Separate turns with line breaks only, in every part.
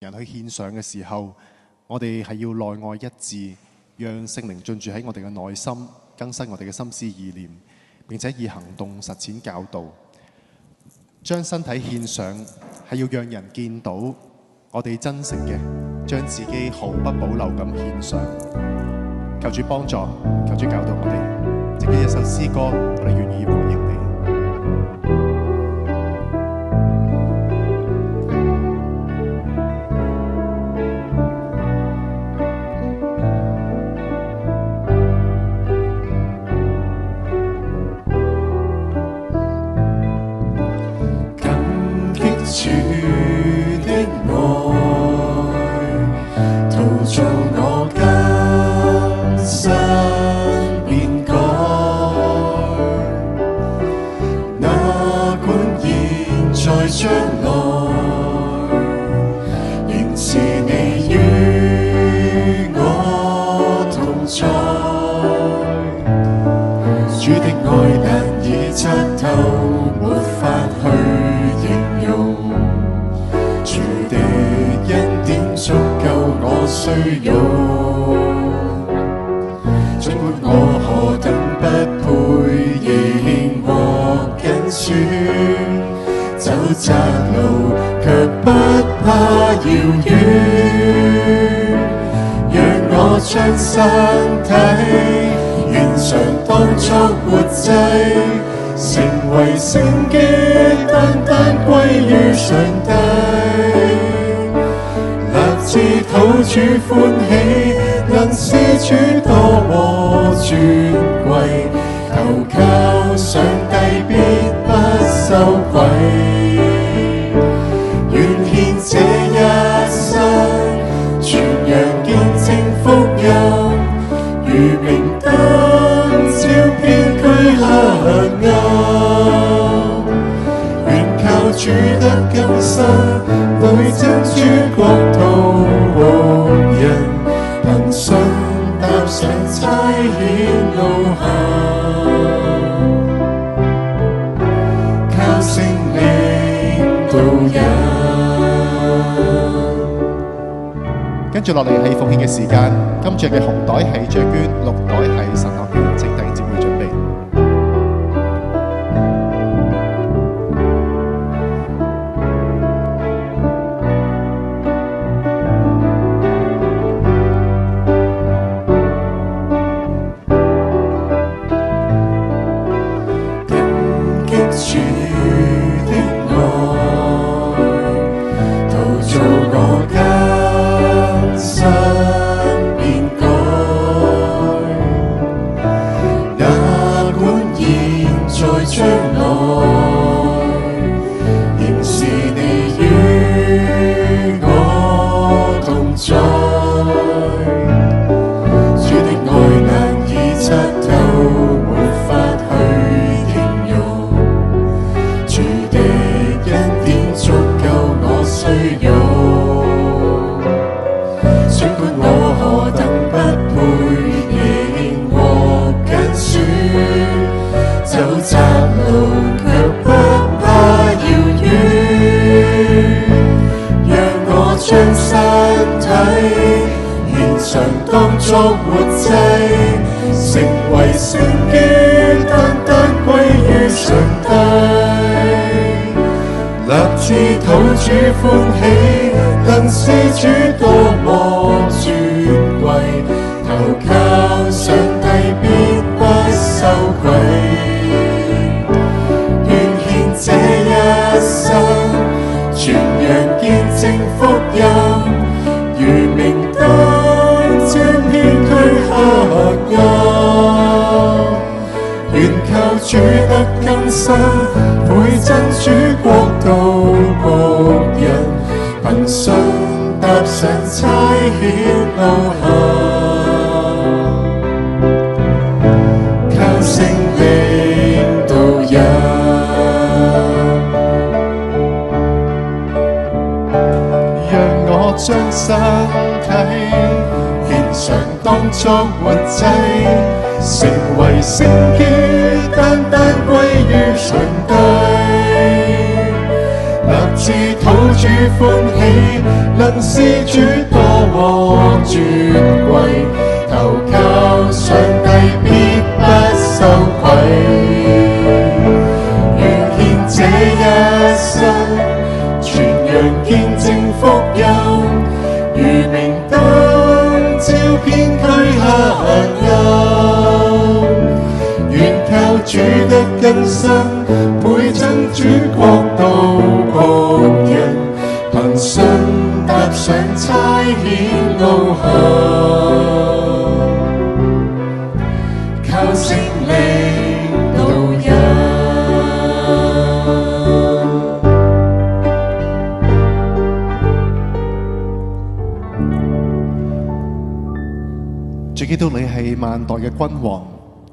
人去獻上嘅時候，我哋係要內外一致，讓聖靈進駐喺我哋嘅內心，更新我哋嘅心思意念，並且以行動實踐教導。將身體獻上係要讓人見到我哋真誠嘅將自己毫不保留咁獻上。求主幫助，求主教導我哋。藉呢一首詩歌，我哋願意回應你。
主的愛陶造我今生變改，哪管現在將來，仍是你與我同在。主的愛難以測透，沒法去形容。主的恩典足夠我需用，儘管我何等不配，仍獲揀選。走窄路卻不怕遙遠，讓我將身體獻上當作活祭。成為聖潔，單單歸於上帝，立志討主歡喜，能使主多麼尊貴，投靠上帝必不羞愧，願獻這一生，傳揚見證福音，如明燈照遍區黑暗。主得今生，對真主國度牧人，憑信踏上差遣路行，靠聖靈導引。
跟住落嚟係奉獻嘅時間，今次嘅紅袋係獎捐，綠袋係神學券，請弟兄姊妹準備。
主的愛陶造我今生變改，哪管現在將來，仍是你與我同在。主的愛難以測透，沒法去形容。主的恩典足夠我需用，儘管我何等不配，仍獲揀選。走窄路卻不怕遙遠，讓我將身體獻上當作活祭，成為聖潔，單單歸於上帝。立志討主歡喜，能使主多麼尊貴，投靠上帝必不羞愧，願獻這一生，傳揚見證福音，如明燈照遍區黑暗，願靠主得今生，配真主國度牧人，憑信踏上差遣路行，靠聖靈導引。讓我將身體獻上當作活祭，成為聖潔，單單歸於上帝。立自討主歡喜，能是主多麼尊貴，投靠上帝必不羞愧。願獻這一生，傳揚見證福音，如明燈照遍區黑暗。願靠主的更新，倍增主國度僕人，憑信踏上差遣路向，靠聖靈導引。
主基督，你係萬代嘅君王，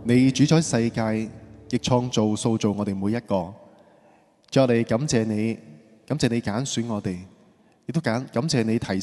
你主宰世界，亦創造塑造我哋每一個。主，我哋感謝你，感謝你揀選我哋，亦都感謝你提